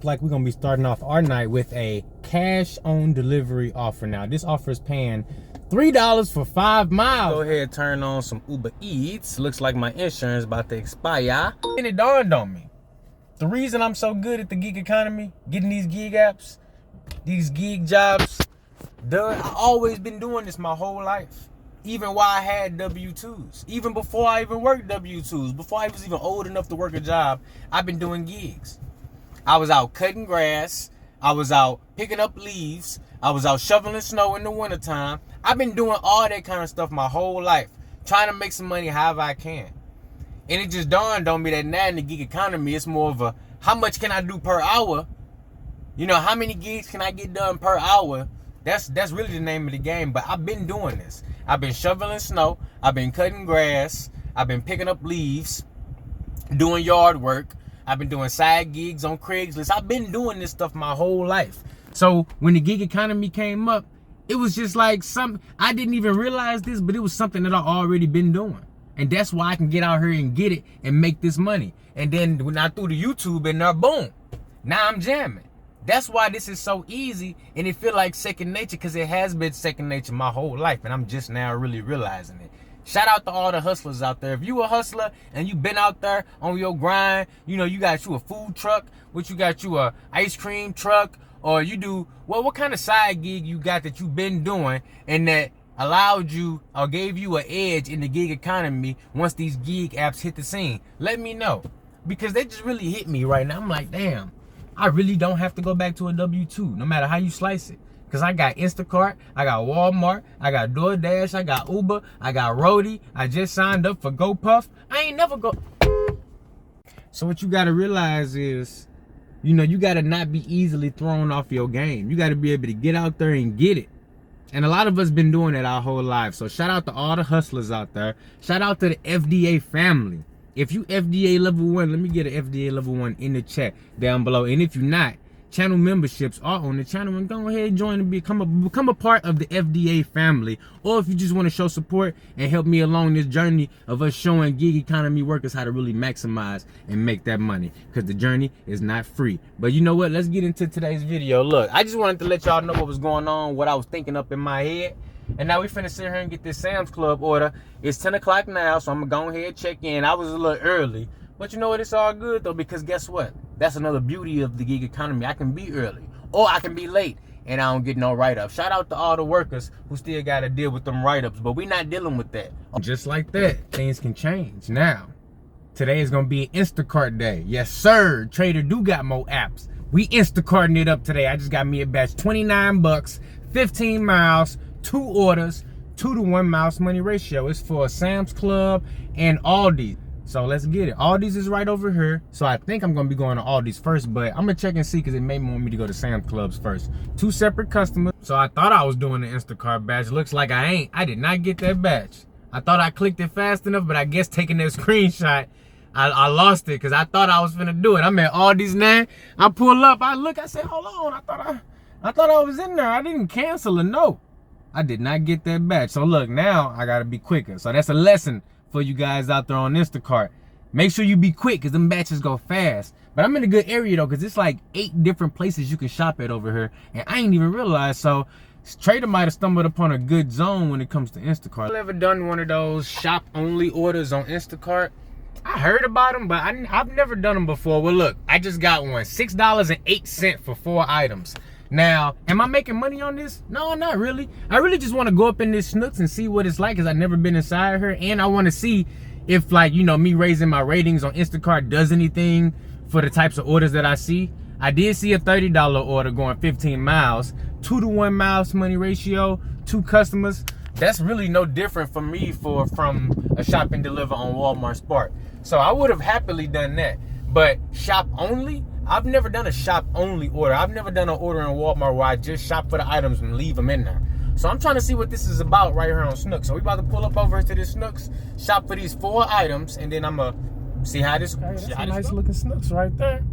look like we're gonna be starting off our night with a cash on delivery offer. Now this offer is paying $3 for 5 miles. Go ahead, turn on some Uber Eats. Looks like my insurance about to expire. And it dawned on me, the reason I'm so good at the gig economy, getting these gig apps, these gig jobs done, I always been doing this my whole life. Even while I had W-2s, even before I even worked W-2s, before I was even old enough to work a job, I've been doing gigs. I was out cutting grass. I was out picking up leaves. I was out shoveling snow in the wintertime. I've been doing all that kind of stuff my whole life, trying to make some money however I can. And it just dawned on me that now in the gig economy, it's more of a, how much can I do per hour? You know, how many gigs can I get done per hour? That's really the name of the game. But I've been doing this. I've been shoveling snow. I've been cutting grass. I've been picking up leaves, doing yard work. I've been doing side gigs on Craigslist. I've been doing this stuff my whole life. So when the gig economy came up, it was just like something, I didn't even realize this, but it was something that I already been doing. And that's why I can get out here and get it and make this money. And then when I threw the YouTube in there, boom, now I'm jamming. That's why this is so easy, and it feel like second nature, because it has been second nature my whole life, and I'm just now really realizing it. Shout out to all the hustlers out there. If you a hustler and you been out there on your grind, you know, you got you a food truck, you got you a ice cream truck, or you do, well, what kind of side gig you got that you've been doing and that allowed you or gave you an edge in the gig economy once these gig apps hit the scene? Let me know, because they just really hit me right now. I'm like, damn, I really don't have to go back to a W-2, no matter how you slice it. Because I got Instacart, I got Walmart, I got Doordash, I got Uber, I got Roadie. I just signed up for GoPuff. I ain't never go. So what you got to realize is, you know, you got to not be easily thrown off your game. You got to be able to get out there and get it. And a lot of us been doing it our whole life. So shout out to all the hustlers out there. Shout out to the FDA family. If you FDA level 1, let me get an FDA level 1 in the chat down below. And if you're not, channel memberships are on the channel, and go ahead and join and become a part of the FDA family. Or if you just want to show support and help me along this journey of us showing gig economy workers how to really maximize and make that money, because the journey is not free. But you know what, let's get into today's video. Look, I just wanted to let y'all know what was going on, what I was thinking up in my head. And now we finna sit here and get this Sam's Club order. It's 10 o'clock now, so I'm gonna go ahead and check in. I was a little early, but you know what, it's all good though, because guess what? That's another beauty of the gig economy. I can be early or I can be late and I don't get no write-up. Shout out to all the workers who still got to deal with them write-ups, but we not dealing with that. Just like that, things can change. Now, today is going to be Instacart day. Yes, sir. Trader do got more apps. We Instacarting it up today. I just got me a batch, 29 bucks, 15 miles, 2 orders, 2 to 1 mouse money ratio. It's for Sam's Club and Aldi. So let's get it. Aldi's is right over here. So I think I'm going to be going to Aldi's first, but I'm going to check and see, because it may want me to go to Sam's Club's first. 2 separate customers. So I thought I was doing the Instacart batch. Looks like I ain't. I did not get that batch. I thought I clicked it fast enough, but I guess taking that screenshot, I lost it, because I thought I was finna do it. I'm at Aldi's now. I pull up. I look. I said, hold on. I thought I was in there. I didn't cancel a note. I did not get that batch. So look, now I got to be quicker. So that's a lesson for you guys out there on Instacart. Make sure you be quick, because them batches go fast. But I'm in a good area though, because it's like 8 different places you can shop at over here, and I ain't even realized. So Trader might have stumbled upon a good zone when it comes to Instacart. I've ever done one of those shop only orders on Instacart. I heard about them, but I've never done them before. Well look, I just got one, $6.08 for 4 items. Now, am I making money on this? No, not really. I really just want to go up in this Snooks and see what it's like, because I've never been inside her. And I want to see if, like, you know, me raising my ratings on Instacart does anything for the types of orders that I see. I did see a $30 order going 15 miles, 2 to 1 mouse money ratio, 2 customers. That's really no different for me from a shop and deliver on Walmart Spark. So I would have happily done that. But shop only? I've never done a shop only order. I've never done an order in Walmart where I just shop for the items and leave them in there. So I'm trying to see what this is about right here on Snooks. So we about to pull up over to this Snooks, shop for these 4 items, and then I'm gonna see how this. Okay, that's a nice looking Snooks right there.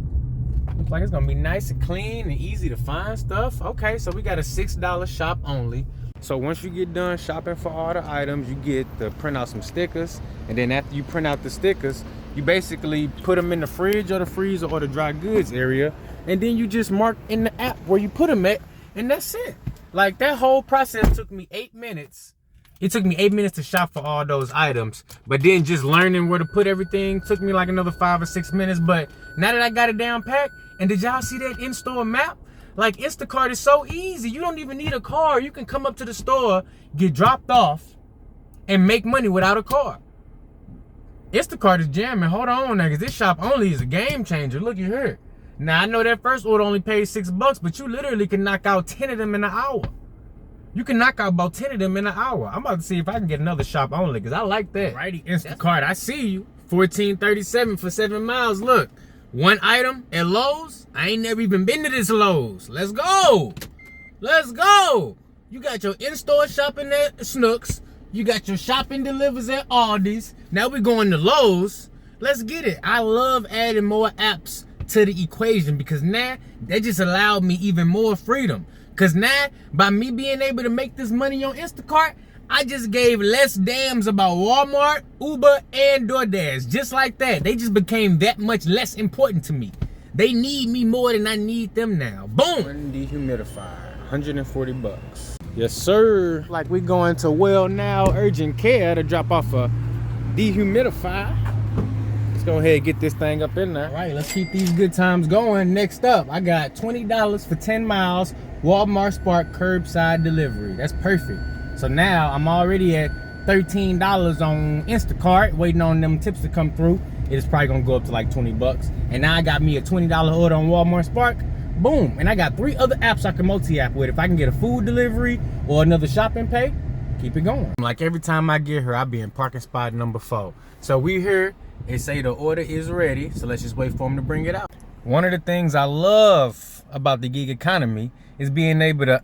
Looks like it's gonna be nice and clean and easy to find stuff. Okay, so we got a $6 shop only. So once you get done shopping for all the items, you get to print out some stickers, and then after you print out the stickers, you basically put them in the fridge or the freezer or the dry goods area, and then you just mark in the app where you put them at, and that's it. Like, that whole process took me 8 minutes. It took me 8 minutes to shop for all those items, but then just learning where to put everything took me like another 5 or 6 minutes. But now that I got it down packed, and did y'all see that in-store map? Like, Instacart is so easy. You don't even need a car. You can come up to the store, get dropped off, and make money without a car. Instacart is jamming. Hold on now, because this shop only is a game changer. Look at here. Now, I know that first order only paid $6, but you literally can knock out 10 of them in an hour. You can knock out about 10 of them in an hour. I'm about to see if I can get another shop only, because I like that. Righty, Instacart, I see you. $14.37 for 7 miles. Look, one item at Lowe's. I ain't never even been to this Lowe's. Let's go. Let's go. You got your in-store shopping at Snooks. You got your shopping delivers at Aldi's. Now we're going to Lowe's. Let's get it. I love adding more apps to the equation, because now that just allowed me even more freedom. Because now, by me being able to make this money on Instacart, I just gave less damns about Walmart, Uber, and Doordash. Just like that. They just became that much less important to me. They need me more than I need them now. Boom! One dehumidifier, $140. Yes, sir. Like, we going to Well Now Urgent Care to drop off a dehumidifier. Let's go ahead and get this thing up in there. All right, let's keep these good times going. Next up, I got $20 for 10 miles, Walmart Spark curbside delivery. That's perfect. So now I'm already at $13 on Instacart, waiting on them tips to come through. It's probably gonna go up to like $20. And now I got me a $20 order on Walmart Spark. Boom. And I got 3 other apps I can multi-app with. If I can get a food delivery or another shopping pay, keep it going. Like, every time I get here, I'll be in parking spot number 4. So we here, and say the order is ready. So let's just wait for them to bring it out. One of the things I love about the gig economy is being able to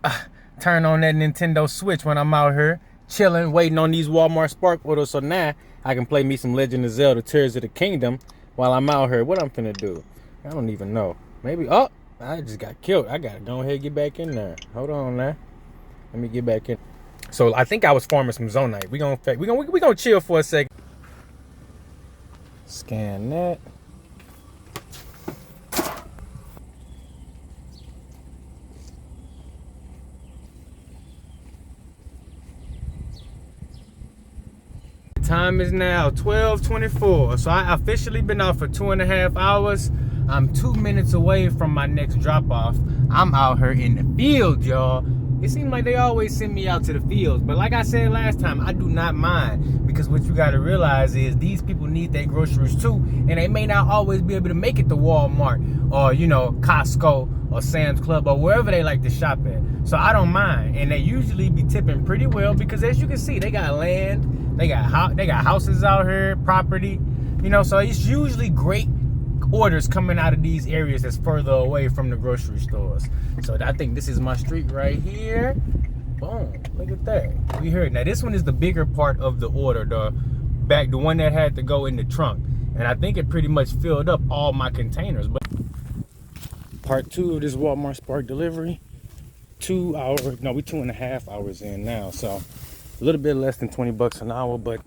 turn on that Nintendo Switch when I'm out here chilling, waiting on these Walmart Spark orders. So now I can play me some Legend of Zelda Tears of the Kingdom while I'm out here. What I'm finna do, I don't even know. Maybe, oh, I just got killed. I gotta go ahead and get back in there. Hold on now. Let me get back in. So I think I was farming some Zonite. We gonna chill for a second. Scan that. Time is now 12:24, so I officially been out for 2.5 hours. I'm 2 minutes away from my next drop off. I'm out here in the field, y'all. It seems like they always send me out to the fields, but like I said last time, I do not mind, because what you got to realize is these people need their groceries too, and they may not always be able to make it to Walmart or, you know, Costco or Sam's Club or wherever they like to shop at. So I don't mind, and they usually be tipping pretty well, because as you can see, they got land, they got houses out here, property, you know, so it's usually great orders coming out of these areas that's further away from the grocery stores. So I think this is my street right here. Boom, look at that. We heard. Now this one is the bigger part of the order, the one that had to go in the trunk, and I think it pretty much filled up all my containers. But part 2 of this Walmart Spark delivery, 2 hours, no, we 2.5 hours in now, so a little bit less than $20 an hour, but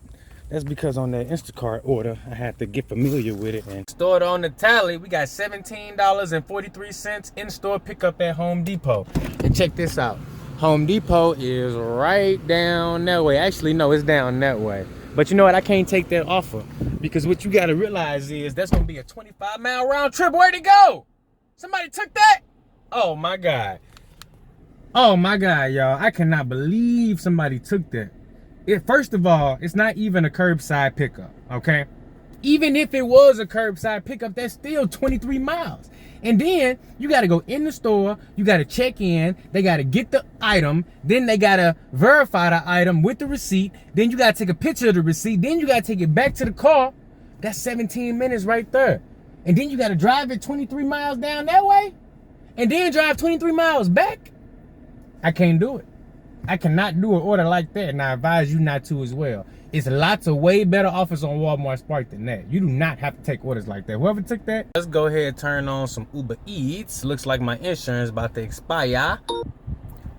that's because on that Instacart order, I had to get familiar with it. And stored on the tally, we got $17.43 in-store pickup at Home Depot. And check this out. Home Depot is right down that way. Actually, no, it's down that way. But you know what? I can't take that offer, because what you got to realize is that's going to be a 25-mile round trip. Where'd it go? Somebody took that? Oh, my God. Oh, my God, y'all. I cannot believe somebody took that. First of all, it's not even a curbside pickup, okay? Even if it was a curbside pickup, that's still 23 miles. And then you got to go in the store, you got to check in, they got to get the item, then they got to verify the item with the receipt, then you got to take a picture of the receipt, then you got to take it back to the car. That's 17 minutes right there. And then you got to drive it 23 miles down that way, and then drive 23 miles back. I can't do it. I cannot do an order like that, and I advise you not to as well. It's lots of way better offers on Walmart Spark than that. You do not have to take orders like that. Whoever took that, let's go ahead and turn on some Uber Eats. Looks like my insurance about to expire.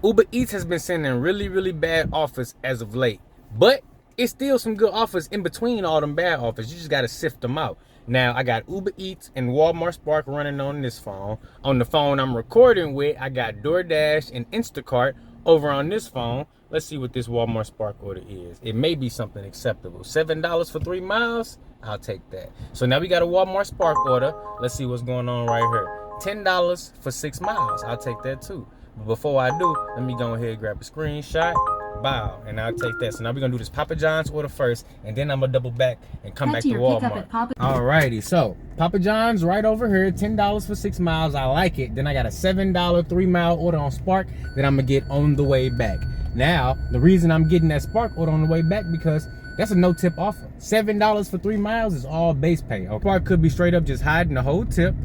Uber Eats has been sending really, really bad offers as of late, but it's still some good offers in between all them bad offers. You just got to sift them out. Now I got Uber Eats and Walmart Spark running on this phone. On the phone I'm recording with, I got Doordash and Instacart over on this phone. Let's see what this Walmart Spark order is. It may be something acceptable. $7 for 3 miles, I'll take that. So now we got a Walmart Spark order. Let's see what's going on right here. $10 for 6 miles, I'll take that too. But before I do, let me go ahead and grab a screenshot. Bow, and I'll take that. So now we're gonna do this Papa John's order first, and then I'm gonna double back and come back to Walmart. Alrighty, so Papa John's right over here, $10 for 6 miles. I like it. Then I got a $7 3-mile order on Spark that I'm gonna get on the way back. Now, the reason I'm getting that Spark order on the way back because that's a no-tip offer. $7 for 3 miles is all base pay. Spark could be straight up just hiding the whole tip,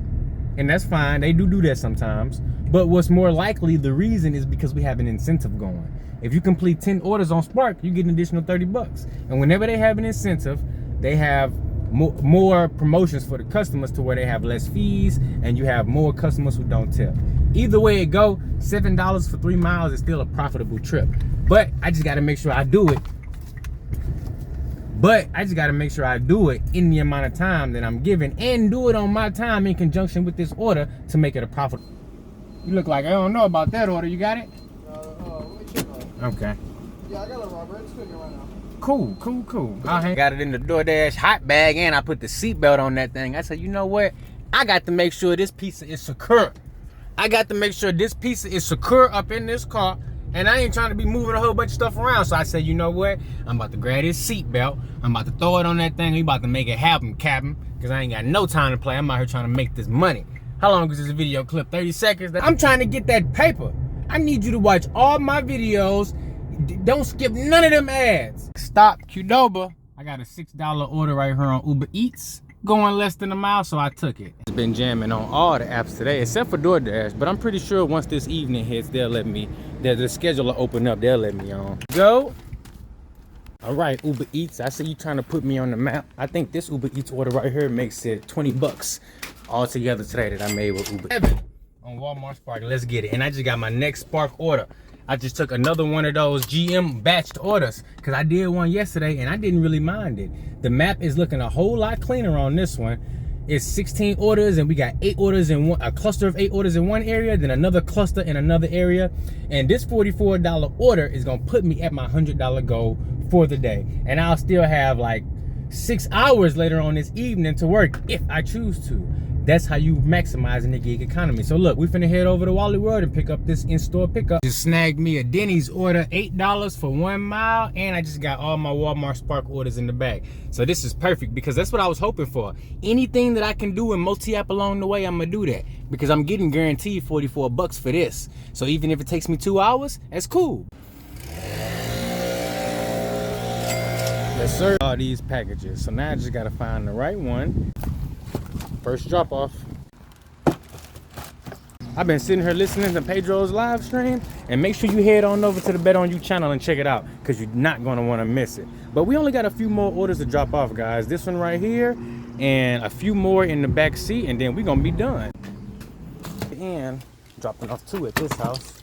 and that's fine. They do that sometimes. But what's more likely, the reason is because we have an incentive going. If you complete 10 orders on Spark, you get an additional 30 bucks. And whenever they have an incentive, they have more promotions for the customers to where they have less fees and you have more customers who don't tip. Either way it go, $7 for 3 miles is still a profitable trip. But I just gotta make sure I do it. In the amount of time that I'm given and do it on my time in conjunction with this order to make it a profit. You look like I don't know about that order. You got it? Okay. Yeah, I got it, Robert. It's cooking right now. Cool. I got it in the Doordash hot bag and I put the seatbelt on that thing. I said, you know what? I got to make sure this pizza is secure. up in this car. And I ain't trying to be moving a whole bunch of stuff around. So I said, you know what? I'm about to grab this seatbelt. I'm about to throw it on that thing. We about to make it happen, Captain. Because I ain't got no time to play. I'm out here trying to make this money. How long is this video clip? 30 seconds? I'm trying to get that paper. I need you to watch all my videos. Don't skip none of them ads. Stop Qdoba. I got a $6 order right here on Uber Eats. Going less than a mile, so I took it. It's been jamming on all the apps today, except for Doordash. But I'm pretty sure once this evening hits, they'll let me, the schedule will open up, they'll let me on. Go. All right, Uber Eats, I see you trying to put me on the map. I think this Uber Eats order right here makes it 20 bucks all together today that I made with Uber. On Walmart Spark, let's get it. And I just got my next Spark order. I just took another one of those GM batched orders because I did one yesterday and I didn't really mind it. The map is looking a whole lot cleaner on this one. It's 16 orders and we got 8 orders in one, a cluster of 8 orders in one area, then another cluster in another area. And this $44 order is gonna put me at my $100 goal for the day. And I'll still have like 6 hours later on this evening to work if I choose to. That's how you maximize in the gig economy. So look, we finna head over to Wally World and pick up this in-store pickup. Just snagged me a Denny's order, $8 for 1 mile, and I just got all my Walmart Spark orders in the bag. So this is perfect because that's what I was hoping for. Anything that I can do in Multiapp along the way, I'm gonna do that because I'm getting guaranteed 44 bucks for this. So even if it takes me 2 hours, that's cool. Yes, sir. All these packages. So now I just gotta find the right one. First drop off. I've been sitting here listening to Pedro's live stream, and make sure you head on over to the Bet On You channel and check it out because you're not going to want to miss it. But we only got a few more orders to drop off, guys. This one right here and a few more in the back seat, and then we're going to be done. And dropping off 2 at this house.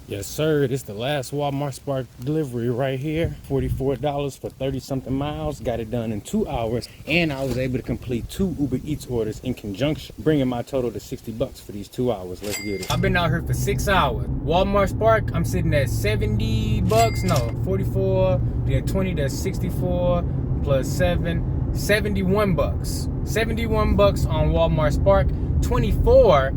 Yes, sir. This is the last Walmart Spark delivery right here. $44 for 30-something miles. Got it done in 2 hours. And I was able to complete 2 Uber Eats orders in conjunction, bringing my total to 60 bucks for these 2 hours. Let's get it. I've been out here for 6 hours. Walmart Spark, I'm sitting at 70 bucks. No, 44. Then 20, that's 64 plus 7. 71 bucks. 71 bucks on Walmart Spark. 24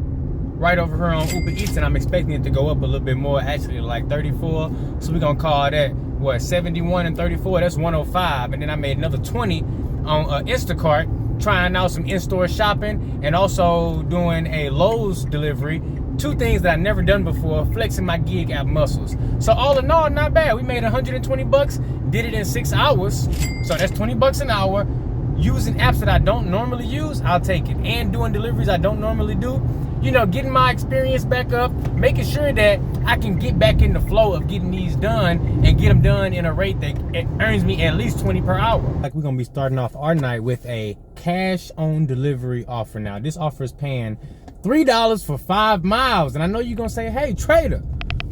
right over here on Uber Eats, and I'm expecting it to go up a little bit more, actually like 34. So we're gonna call that, what, 71 and 34, that's 105. And then I made another 20 on Instacart, trying out some in-store shopping and also doing a Lowe's delivery. 2 things that I've never done before, flexing my gig app muscles. So all in all, not bad. We made 120 bucks, did it in 6 hours. So that's 20 bucks an hour. Using apps that I don't normally use, I'll take it. And doing deliveries I don't normally do. You know, getting my experience back up, making sure that I can get back in the flow of getting these done and get them done in a rate that earns me at least 20 per hour. Like, we're gonna be starting off our night with a cash on delivery offer. Now, this offer is paying $3 for 5 miles. And I know you're gonna say, hey, trader,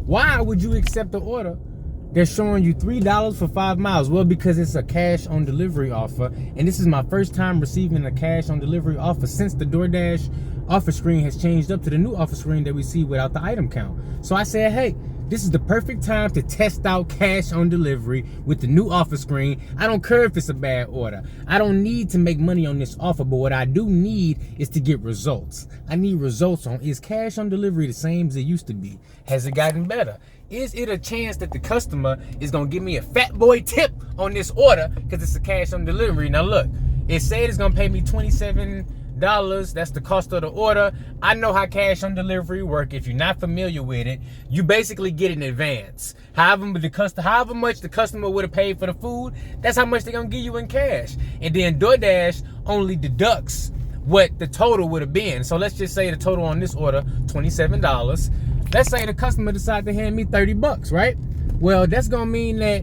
why would you accept the order they're showing you $3 for 5 miles. Well, because it's a cash on delivery offer, and this is my first time receiving a cash on delivery offer since the Doordash offer screen has changed up to the new offer screen that we see without the item count. So I said, hey, this is the perfect time to test out cash on delivery with the new offer screen. I don't care if it's a bad order. I don't need to make money on this offer, but what I do need is to get results. I need results on, is cash on delivery the same as it used to be? Has it gotten better? Is it a chance that the customer is gonna give me a fat boy tip on this order because it's a cash on delivery? Now look, it said it's gonna pay me $27. That's the cost of the order. I know how cash on delivery work. If you're not familiar with it, you basically get it in advance. However much the customer would have paid for the food, that's how much they're gonna give you in cash. And then DoorDash only deducts what the total would have been. So let's just say the total on this order, $27. Let's say the customer decided to hand me $30, right? Well, that's gonna mean that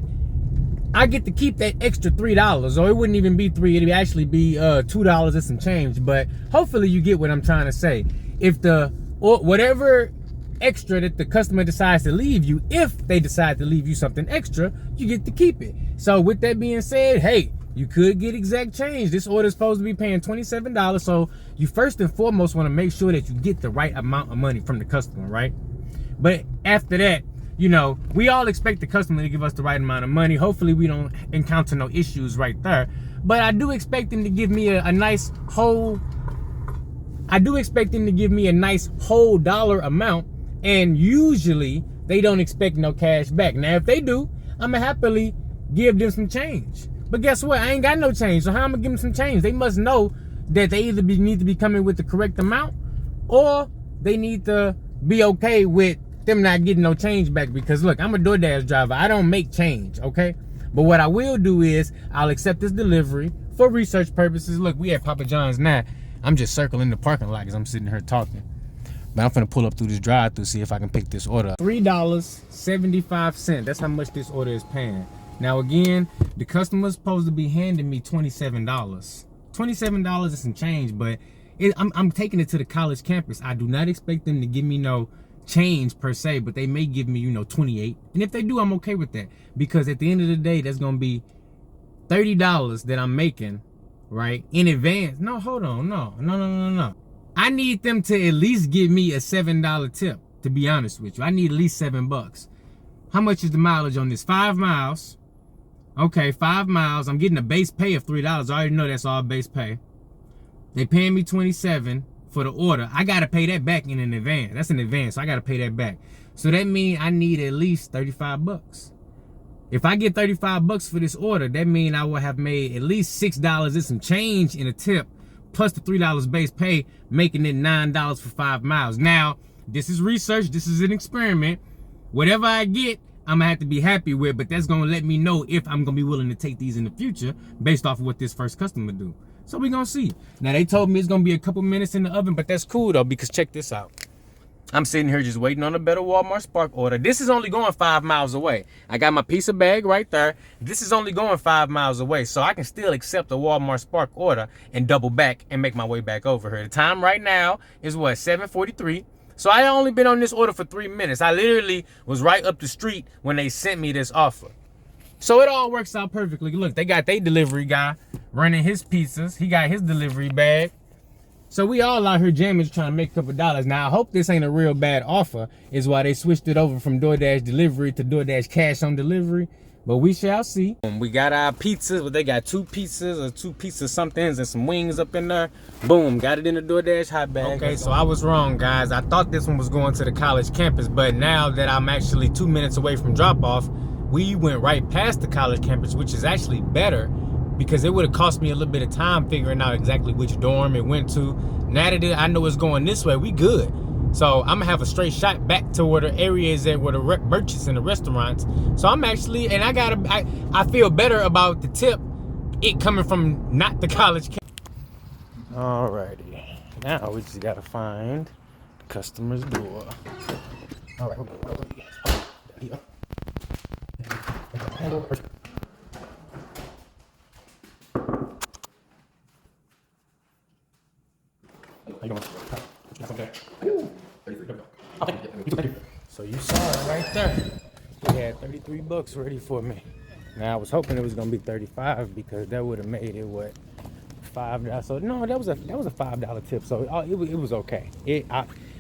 I get to keep that extra $3, or it wouldn't even be $3, it'd actually be $2 and some change. But hopefully you get what I'm trying to say. If whatever extra that the customer decides to leave you, if they decide to leave you something extra, you get to keep it. So with that being said, hey, you could get exact change. This order is supposed to be paying $27, so you first and foremost want to make sure that you get the right amount of money from the customer, right? But after that, you know, we all expect the customer to give us the right amount of money. Hopefully we don't encounter no issues right there. But I do expect them to give me a nice whole dollar amount. And usually they don't expect no cash back. Now, if they do, I'ma happily give them some change. But guess what? I ain't got no change. So how am I gonna give them some change? They must know that they either need to be coming with the correct amount, or they need to be okay with them not getting no change back. Because look, I'm a DoorDash driver. I don't make change, okay? But what I will do is I'll accept this delivery for research purposes. Look, we at Papa John's now. I'm just circling the parking lot because I'm sitting here talking. But I'm finna pull up through this drive-through, see if I can pick this order up. $3.75. That's how much this order is paying. Now again, the customer's supposed to be handing me $27. $27 is some change, but I'm taking it to the college campus. I do not expect them to give me no change per se, but they may give me, you know, 28. And if they do, I'm okay with that, because at the end of the day, that's gonna be $30 that I'm making, right, in advance. No, hold on, no. I need them to at least give me a $7 tip, to be honest with you. I need at least $7. How much is the mileage on this? 5 miles. Okay, 5 miles. I'm getting a base pay of $3. I already know that's all base pay. They paying me $27 for the order. I gotta pay that back in an advance. That's an advance, so I gotta pay that back. So that means I need at least $35. If I get $35 for this order, that means I will have made at least $6 and some change in a tip, plus the $3 base pay, making it $9 for 5 miles. Now, this is research, this is an experiment. Whatever I get, I'm gonna have to be happy with, but that's gonna let me know if I'm gonna be willing to take these in the future based off of what this first customer do. So we gonna see. Now they told me it's gonna be a couple minutes in the oven, but that's cool though, because check this out. I'm sitting here just waiting on a better Walmart Spark order. This is only going 5 miles away. I got my pizza bag right there. This is only going 5 miles away, so I can still accept a Walmart Spark order and double back and make my way back over here. The time right now is what, 7:43. So I only been on this order for 3 minutes. I literally was right up the street when they sent me this offer. So it all works out perfectly. Look, they got their delivery guy running his pizzas. He got his delivery bag. So we all out here jamming, trying to make a couple dollars. Now I hope this ain't a real bad offer, is why they switched it over from DoorDash delivery to DoorDash cash on delivery. But we shall see. We got our pizzas, but they got 2 pizzas or 2 pizza somethings and some wings up in there. Boom, got it in the DoorDash hot bag. Okay, so I was wrong, guys. I thought this one was going to the college campus, but now that I'm actually 2 minutes away from drop off, we went right past the college campus, which is actually better, because it would have cost me a little bit of time figuring out exactly which dorm it went to. Now that I know it's going this way, we good. So I'm gonna have a straight shot back to where the areas at, where the merchants and the restaurants. So I'm actually, and I feel better about the tip, it coming from not the college campus. Alrighty, now we just gotta find the customer's door. All right, hold on. Yeah. How you doing? Okay. So you saw it right there. They had 33 bucks ready for me. Now I was hoping it was gonna be 35 because that would have made it what, $5. So no, that was a $5 tip. So it was okay.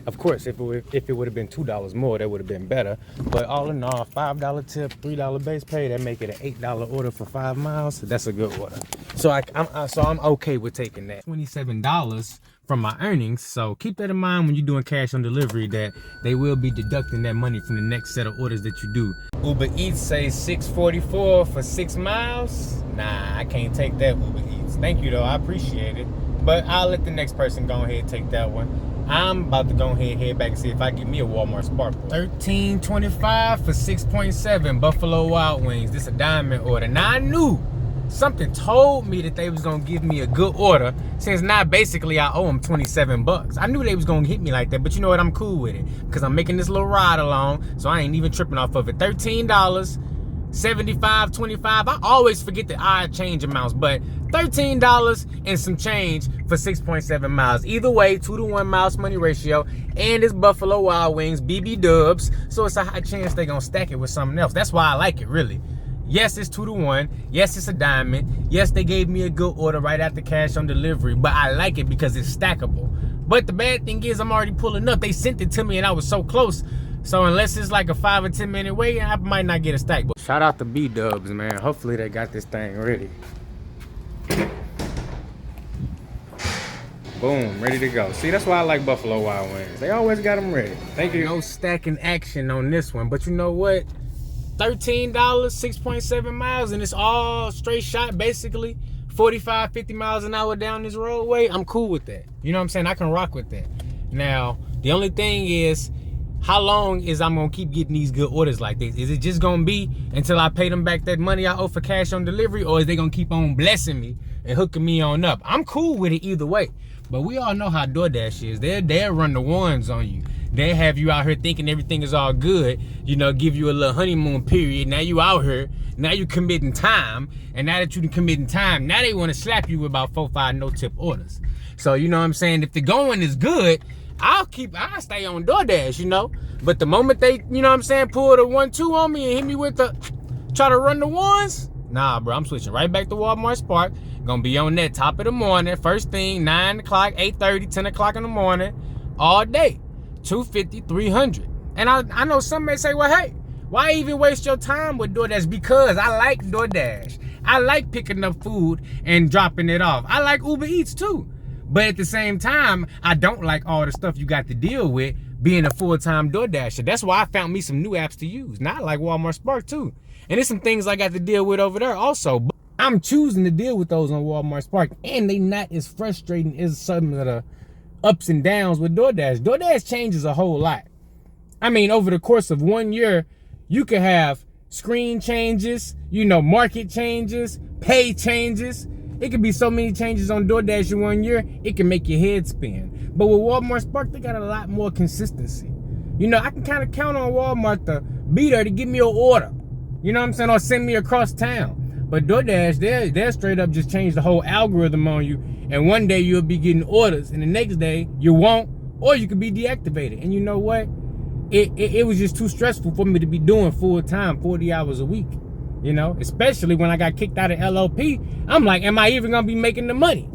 Of course, if it would have been $2 more, that would have been better. But all in all, $5 tip, $3 base pay, that make it an $8 order for 5 miles. That's a good order. So I'm okay with taking that. $27 from my earnings. So keep that in mind when you're doing cash on delivery, that they will be deducting that money from the next set of orders that you do. Uber Eats says $6.44 for 6 miles. Nah, I can't take that, Uber Eats. Thank you though, I appreciate it. But I'll let the next person go ahead and take that one. I'm about to go ahead and head back and see if I get me a Walmart Sparkle. $13.25 for 6.7 Buffalo Wild Wings. This is a diamond order. Now I knew something told me that they was gonna give me a good order, since now basically I owe them 27 bucks. I knew they was gonna hit me like that, but you know what? I'm cool with it because I'm making this little ride along, so I ain't even tripping off of it. $13, 75, 25. I always forget the odd change amounts, but $13 and some change for 6.7 miles. Either way, 2-to-1 miles money ratio, and it's Buffalo Wild Wings, BB Dubs, so it's a high chance they're gonna stack it with something else. That's why I like it, really. Yes, it's 2-to-1. Yes, it's a diamond. Yes, they gave me a good order right after cash on delivery, but I like it because it's stackable. But the bad thing is I'm already pulling up. They sent it to me and I was so close. So unless it's like a 5 or 10 minute wait, I might not get a stack. But shout out to B Dubs, man. Hopefully they got this thing ready. Boom, ready to go. See, that's why I like Buffalo Wild Wings. They always got them ready. Thank you. No stacking action on this one, but you know what? $13, 6.7 miles, and it's all straight shot, basically 45, 50 miles an hour down this roadway. I'm cool with that. You know what I'm saying? I can rock with that. Now, the only thing is, how long is I'm gonna keep getting these good orders like this? Is it just gonna be until I pay them back that money I owe for cash on delivery, or is they gonna keep on blessing me and hooking me on up? I'm cool with it either way. But we all know how Doordash is. They'll run the ones on you. They have you out here thinking everything is all good, you know, give you a little honeymoon period. Now you out here, now you committing time, and now that you committing time, now they want to slap you with about 4 or 5 no-tip orders. So you know what I'm saying? If the going is good, I'll stay on Doordash, you know. But the moment they, you know what I'm saying, pull the 1-2 on me and hit me with the, try to run the ones, nah, bro, I'm switching right back to Walmart Spark. Gonna be on that top of the morning, first thing, 9 o'clock, 8:30, 10 o'clock in the morning, all day, 250, 300. And I know some may say, well, hey, why even waste your time with DoorDash? Because I like DoorDash. I like picking up food and dropping it off. I like Uber Eats too. But at the same time, I don't like all the stuff you got to deal with being a full-time DoorDasher. That's why I found me some new apps to use. Now I like Walmart Spark too. And there's some things I got to deal with over there also. But I'm choosing to deal with those on Walmart Spark, and they not as frustrating as some of the ups and downs with DoorDash. DoorDash changes a whole lot. I mean, over the course of 1 year, you could have screen changes, you know, market changes, pay changes. It could be so many changes on DoorDash in 1 year, it can make your head spin. But with Walmart Spark, they got a lot more consistency. You know, I can kind of count on Walmart to be there to give me an order. You know what I'm saying? Or send me across town. But DoorDash, they're straight up just change the whole algorithm on you. And one day you'll be getting orders, and the next day you won't, or you could be deactivated. And you know what? It was just too stressful for me to be doing full time, 40 hours a week. You know, especially when I got kicked out of LLP. I'm like, am I even gonna be making the money?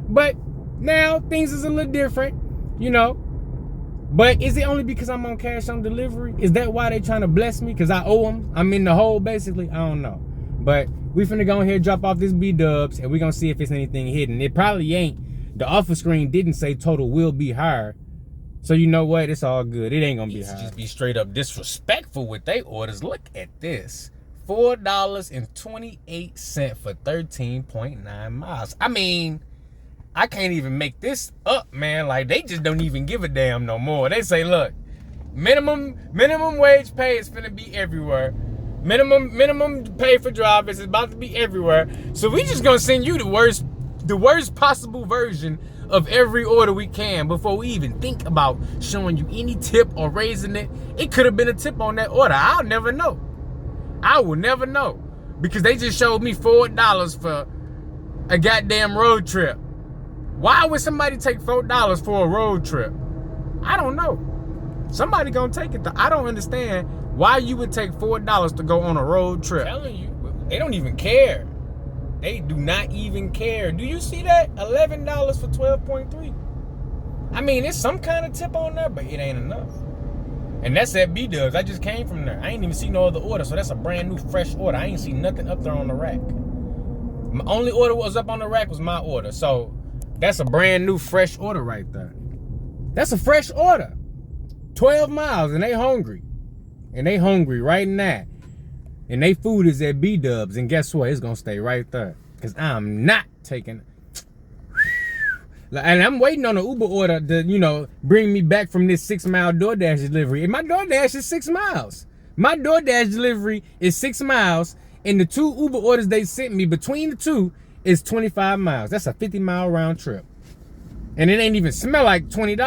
But now things is a little different, you know. But is it only because I'm on cash on delivery? Is that why they trying to bless me? Because I owe them? I'm in the hole, basically? I don't know. But we finna go ahead and drop off this B-dubs, and we're gonna see if it's anything hidden. It probably ain't. The offer screen didn't say total will be higher. So you know what? It's all good. It ain't gonna be high. Just be straight up disrespectful with they orders. Look at this. $4.28 for 13.9 miles. I mean, I can't even make this up, man. Like, they just don't even give a damn no more. They say, look, minimum wage pay is finna be everywhere. Minimum pay for drivers is about to be everywhere. So we just gonna send you the worst possible version of every order we can before we even think about showing you any tip or raising it. It could have been a tip on that order. I'll never know. I will never know, because they just showed me $4 for a goddamn road trip. Why would somebody take $4 for a road trip? I don't know. Somebody gonna take it. I don't understand why you would take $4 to go on a road trip. I'm telling you, they don't even care. They do not even care. Do you see that? $11 for 12.3. I mean, it's some kind of tip on there, but it ain't enough. And that's at B-Dubs. I just came from there. I ain't even see no other order, so that's a brand new, fresh order. I ain't see nothing up there on the rack. My only order was up on the rack was my order. So that's a brand new, fresh order right there. That's a fresh order. 12 miles, and they hungry. And they hungry right now. And they food is at B-Dubs. And guess what? It's going to stay right there. Because I'm not taking... And I'm waiting on an Uber order to, you know, bring me back from this 6-mile Doordash delivery. And my Doordash is 6 miles. My Doordash delivery is 6 miles. And the 2 Uber orders they sent me, between the 2, is 25 miles. That's a 50-mile round trip. And it ain't even smell like $20.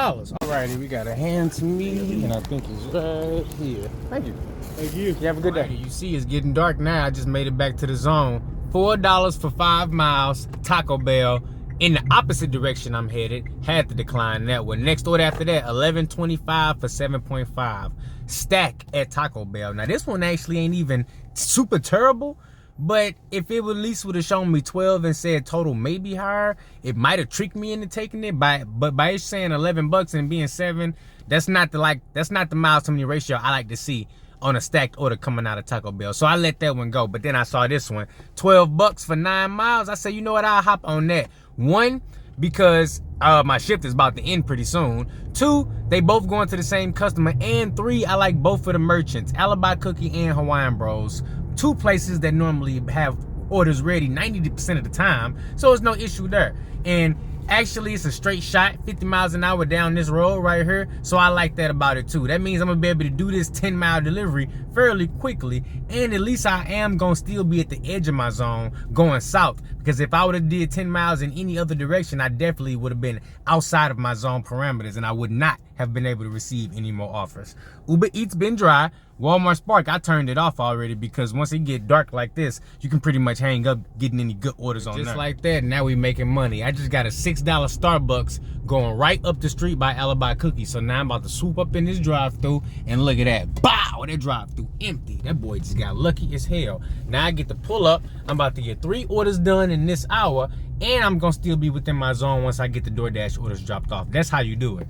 Alrighty, we got a hand to me, and I think it's right here. Thank you. Thank you. You have a good day. You see, it's getting dark now. I just made it back to the zone. $4 for 5 miles, Taco Bell. In the opposite direction I'm headed, had to decline that one. Next order after that, $11.25 for 7.5. Stack at Taco Bell. Now this one actually ain't even super terrible, but if it would at least would have shown me 12 and said total maybe higher, it might have tricked me into taking it. But by it saying $11 and being 7, that's not the miles to money ratio I like to see on a stacked order coming out of Taco Bell. So I let that one go. But then I saw this one, $12 for 9 miles. I said, you know what, I'll hop on that. 1, because my shift is about to end pretty soon. 2, they both going to the same customer. And 3, I like both of the merchants, Alibi Cookie and Hawaiian Bros. 2 places that normally have orders ready 90% of the time. So it's no issue there. And actually, it's a straight shot, 50 miles an hour down this road right here. So I like that about it too. That means I'm gonna be able to do this 10-mile delivery fairly quickly. And at least I am gonna still be at the edge of my zone going south. Because if I would have did 10 miles in any other direction, I definitely would have been outside of my zone parameters, and I would not have been able to receive any more offers. Uber Eats been dry. Walmart Spark, I turned it off already, because once it get dark like this, you can pretty much hang up getting any good orders on there. Just like that, now we making money. I just got a $6 Starbucks going right up the street by Alibi Cookie. So now I'm about to swoop up in this drive-thru, and look at that. Bow! That drive-thru empty. That boy just got lucky as hell. Now I get to pull up. I'm about to get 3 orders done in this hour, and I'm gonna still be within my zone once I get the Doordash orders dropped off. That's how you do it.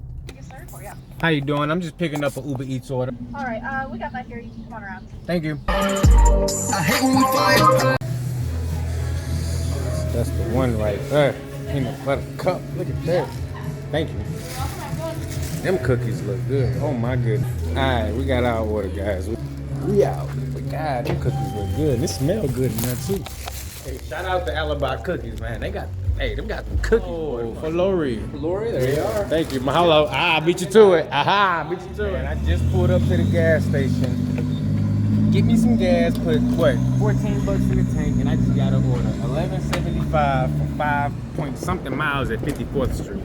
How you doing? I'm just picking up an Uber Eats order. All right, we got that here. You can come on around. Thank you. I hate when we fight. That's the one right there. Peanut butter cup. Look at that. Thank you. Them cookies look good. Oh my goodness. All right, we got our order, guys. We out. But God, them cookies look good. They smell good in there too. Hey, shout out to Alibi Cookies, man. They got, hey, them got some cookies. Oh, for Lori. Lori, there you are. Thank you. Mahalo. I beat you to it. Aha, beat you to it. I just pulled up to the gas station. Get me some gas, put what, 14 bucks in the tank, and I just got an order. $11.75 for 5 point something miles at 54th Street.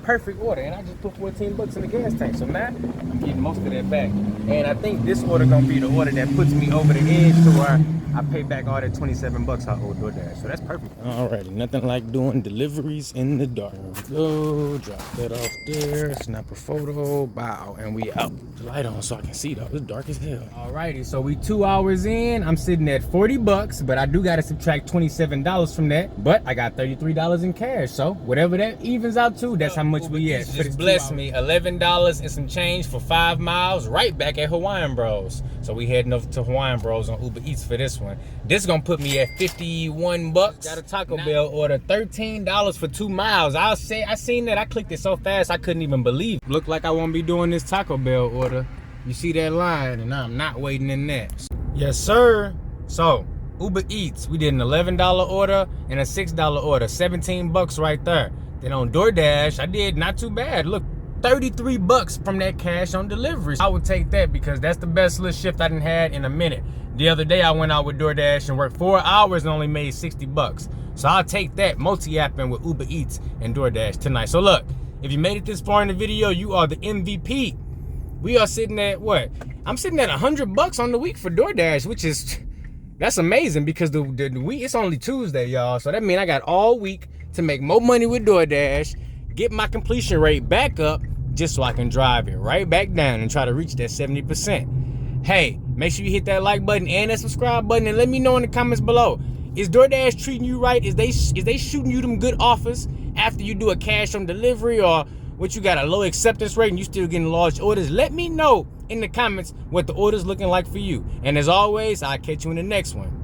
Perfect order, and I just put 14 bucks in the gas tank. So now I'm getting most of that back. And I think this order gonna be the order that puts me over the edge to where I pay back all that 27 bucks I owe Doordash. So that's perfect. Alrighty, nothing like doing deliveries in the dark. Go, drop that off there, snap a photo, bow, and we out. The light on so I can see though, it's dark as hell. Alrighty, so we 2 hours in, I'm sitting at 40 bucks, but I do gotta subtract $27 from that. But I got $33 in cash, so whatever that evens out to, that's how much we at. Just bless me, $11 and some change for 5 miles, right back at Hawaiian Bros. So we heading over to Hawaiian Bros on Uber Eats for this one. This is gonna put me at 51 bucks. Got a Taco Bell order, $13 for 2 miles. I seen that, I clicked it so fast I couldn't even believe it. Look like I won't be doing this Taco Bell order. You see that line, and I'm not waiting in that. Yes, sir. So, Uber Eats, we did an $11 order and a $6 order, 17 bucks right there. Then on DoorDash, I did not too bad. Look, 33 bucks from that cash on delivery. I would take that because that's the best little shift I done had in a minute. The other day I went out with DoorDash and worked 4 hours and only made 60 bucks. So I'll take that multi-apping with Uber Eats and DoorDash tonight. So look, if you made it this far in the video, you are the MVP. We are sitting at what? I'm sitting at 100 bucks on the week for DoorDash, which is, that's amazing because the week, it's only Tuesday, y'all. So that means I got all week to make more money with DoorDash, get my completion rate back up, just so I can drive it right back down and try to reach that 70%. Hey, make sure you hit that like button and that subscribe button, and let me know in the comments below. Is DoorDash treating you right? Is they shooting you them good offers after you do a cash on delivery, or what, you got a low acceptance rate and you still getting large orders? Let me know in the comments what the order's looking like for you. And as always, I'll catch you in the next one.